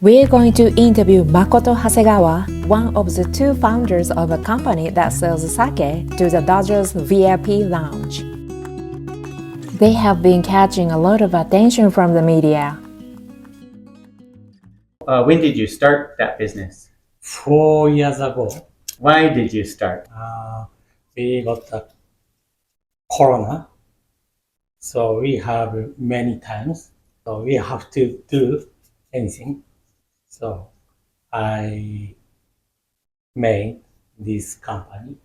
We're going to interview Makoto Hasegawa, one of the two founders of a company that sells sake to the Dodgers VIP lounge. They have been catching a lot of attention from the media. When did you start that business? 4 years ago, Why did you start? we got the corona. So we have many times. So we have to do anything. So I made this company.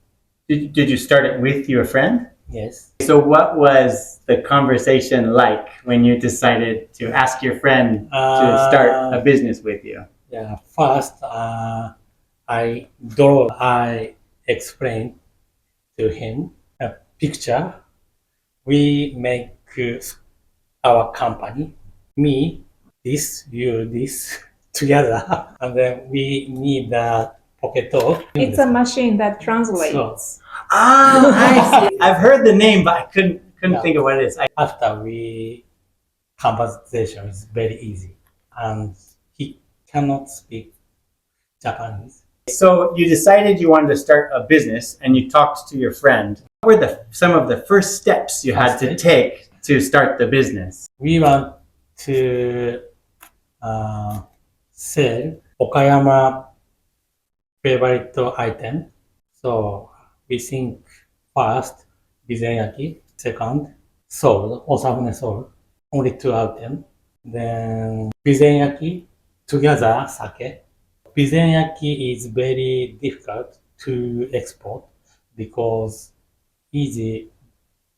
Did you start it with your friend? Yes. So what was the conversation like when you decided to ask your friend to start a business with you? Yeah. First, I explained to him a picture. We make our company, me, this, you, this, together, and then we need the pocket took. It's a machine that translates. So, I see. I've heard the name, but I couldn't think of what it is. after we conversation is very easy, and he cannot speak Japanese. So you decided you wanted to start a business, and you talked to your friend. What were some of the first steps you had to take to start the business? We want to sell Okayama favorite item. So we think first bizenyaki, second sold, osafune sold, only 2 items. Then bizenyaki together sake. Bizenyaki is very difficult to export because easy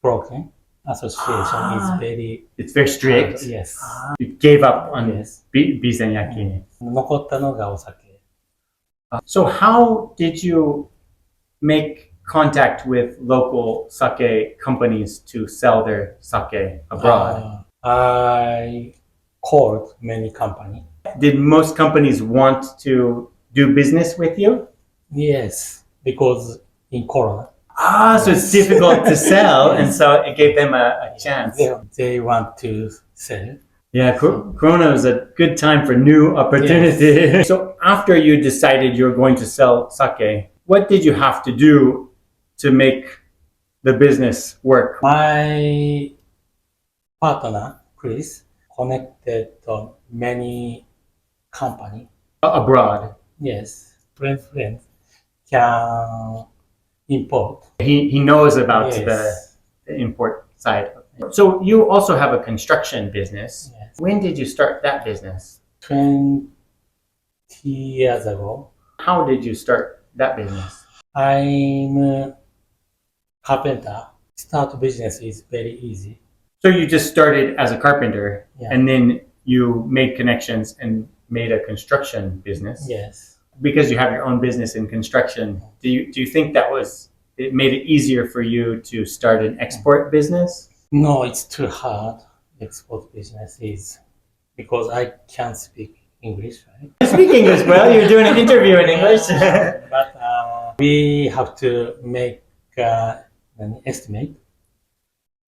broken association is very It's very strict. yes. You gave up on Yes. bizenyaki. 残ったのがお酒。 So how did you make contact with local sake companies to sell their sake abroad? I called many companies. Did most companies want to do business with you? Yes, because in Corona, So it's difficult to sell, and so it gave them a chance. they want to sell. Yeah, Corona was a good time for new opportunity. So after you decided you were going to sell sake, what did you have to do to make the business work? My partner, Chris, connected to many companies. Abroad. Yes, friends can import. He knows about Yes. the import side. So you also have a construction business. Yes. When did you start that business? 20 years ago, How did you start that business? I'm a carpenter. Start business is very easy. So you just started as a carpenter, Yeah. and then you made connections and made a construction business. Yes. Because you have your own business in construction, do you think it made it easier for you to start an export business? No, it's too hard. Export business is because I can't speak English, right? You speak English well. You're doing an interview in English. But we have to make an estimate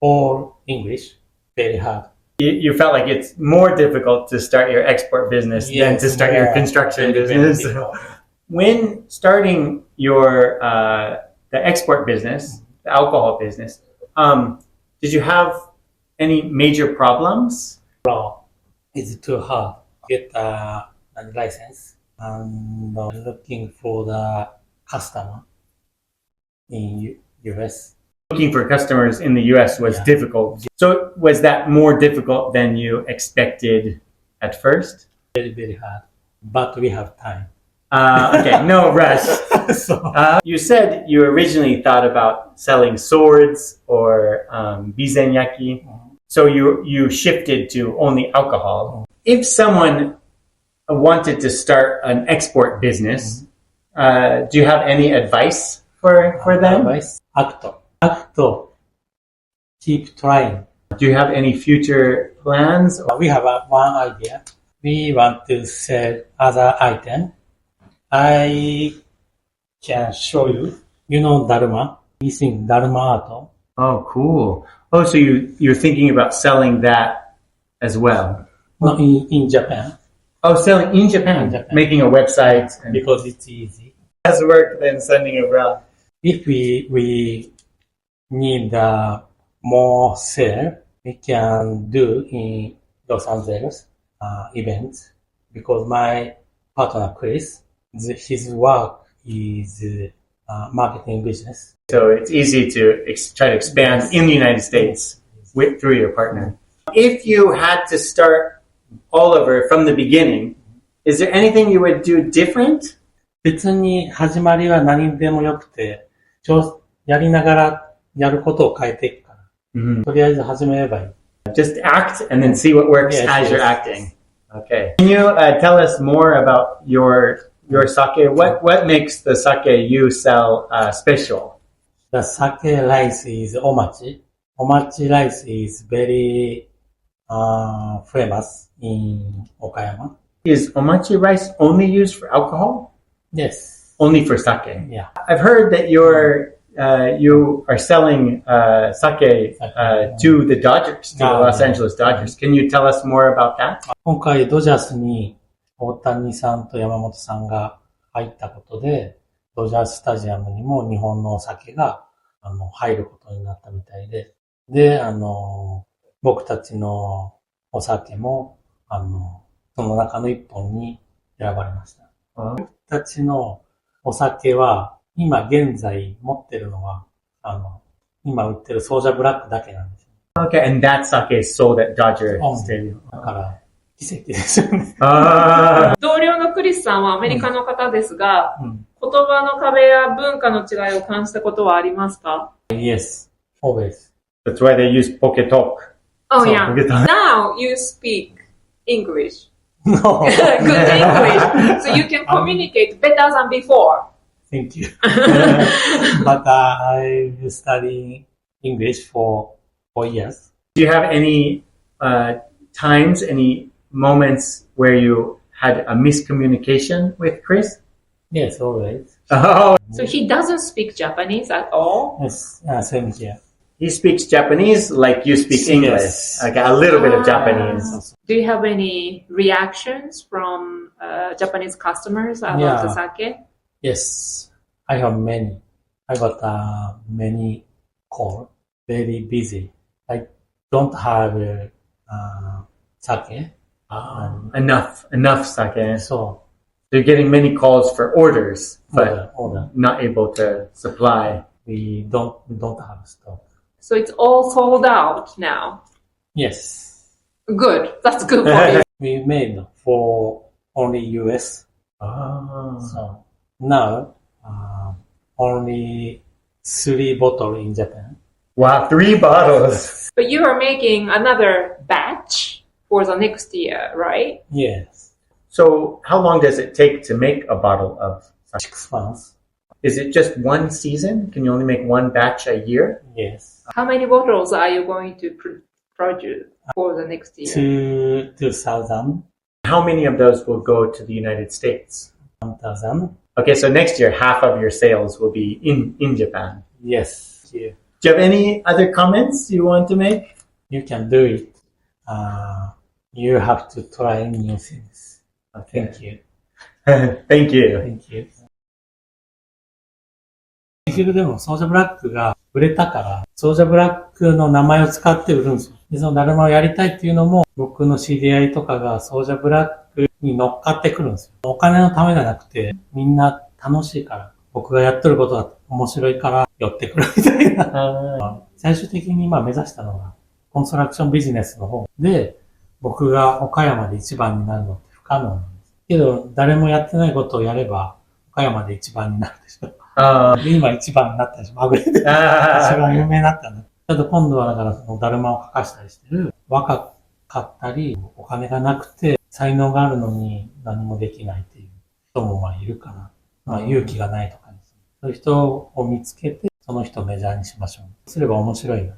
for English. Very hard. You felt like it's more difficult to start your export business than to start your construction very business. difficult. When starting your the export business, the alcohol business, did you have any major problems? It's too hard. Get a license and looking for the customer in US. Looking for customers in the US was Yeah. difficult. So was that more difficult than you expected at first? Very, very hard. But we have time. Okay, no rush. So You said you originally thought about selling swords or bizenyaki. So you shifted to only alcohol. If someone wanted to start an export business, do you have any advice for them? advice, act. Keep trying. Do you have any future plans? We have one idea. We want to sell other item. I can show you. You know Dharma. We think Dharma art. Oh, cool. Oh, so you're thinking about selling that as well? No, in Japan. Oh, selling in Japan, In Japan. making a website. And because it's easy. less work than sending abroad. If we need more sale, we can do in Los Angeles events because my partner Chris, his work is marketing business. So it's easy to try to expand in the United States through your partner. If you had to start all over from the beginning, is there anything you would do different? 別に始まりは何でもよくて、やりながらやることを変えていくから。とりあえず始めればいい。Just act and then see what works Yes, as you're yes. acting. Okay. Can you tell us more about your sake? What makes the sake you sell special? The sake rice is omachi. Omachi rice is very famous in Okayama. Is omachi rice only used for alcohol? Yes. Only for sake? Yeah. I've heard that you are selling sake to the Dodgers, to the Los Angeles Dodgers. Can you tell us more about that? 今回ドジャースに大谷さんと山本さんが入ったことで、ドジャーススタジアムにも日本のお酒が入ることになったみたいで、で、僕たちのお酒もその中の一本に選ばれました。僕たちのお酒は今現在持ってるのは今売ってる総社ブラックだけなんですよ。Okay, and that sake is sold at Dodger Stadium. だから奇跡ですよね。同僚のクリスさんはアメリカの方ですが、言葉の壁や文化の違いを感じたことはありますか？ Yes, always. That's why they use poke talk. Oh yeah. Poketalk. Now you speak English. No. Good English. So you can communicate better than before. Thank you. But I've studied English for 4 years. Do you have any times, any moments where you had a miscommunication with Chris? Yes, always. Oh, So he doesn't speak Japanese at all? Yes, same here. he speaks Japanese like you speak English. Yes. Okay, a little bit of Japanese. Do you have any reactions from Japanese customers about Yeah. the sake? Yes, I have many. I got many calls. Very busy. I don't have sake. Enough sake. So They're getting many calls for orders, but order. not able to supply. We don't have stock. So it's all sold out now. Yes, Good. That's good for you. we made for only US. So now only 3 bottles in Japan. Wow, 3 bottles. But you are making another batch for the next year, right? Yes, So how long does it take to make a bottle of sake? 6 months. Is it just one season? Can you only make one batch a year? Yes, How many bottles are you going to produce for the next year? 2,000, How many of those will go to the United States? 1,000. Okay, so next year, half of your sales will be in Japan. Yes, yeah. Do you have any other comments you want to make? You can do it. You have to try new things. Thank you. Thank you. Thank you. 結局でもソージャブラックが売れたから、ソージャブラックの名前を使って売るんですよ。で、そのだるまをやりたいっていうのも、僕の知り合いとかがソージャブラックに乗っかってくるんですよ。お金のためじゃなくて、みんな楽しいから、僕がやってることが面白いから寄ってくるみたいな。最終的に今目指したのが、コンストラクションビジネスの方で、僕が岡山で一番になるのって不可能なんです。けど、誰もやってないことをやれば、岡山で一番になるでしょ。で今一番になったでしょ。まぐれで。一番有名になったんだ。ただ今度はだからそのだるまを描かしたりしてる。若かったり、お金がなくて、才能があるのに何もできないっていう人もまあいるから、勇気がないとかですね。そういう人を見つけて、その人をメジャーにしましょう。すれば面白いな。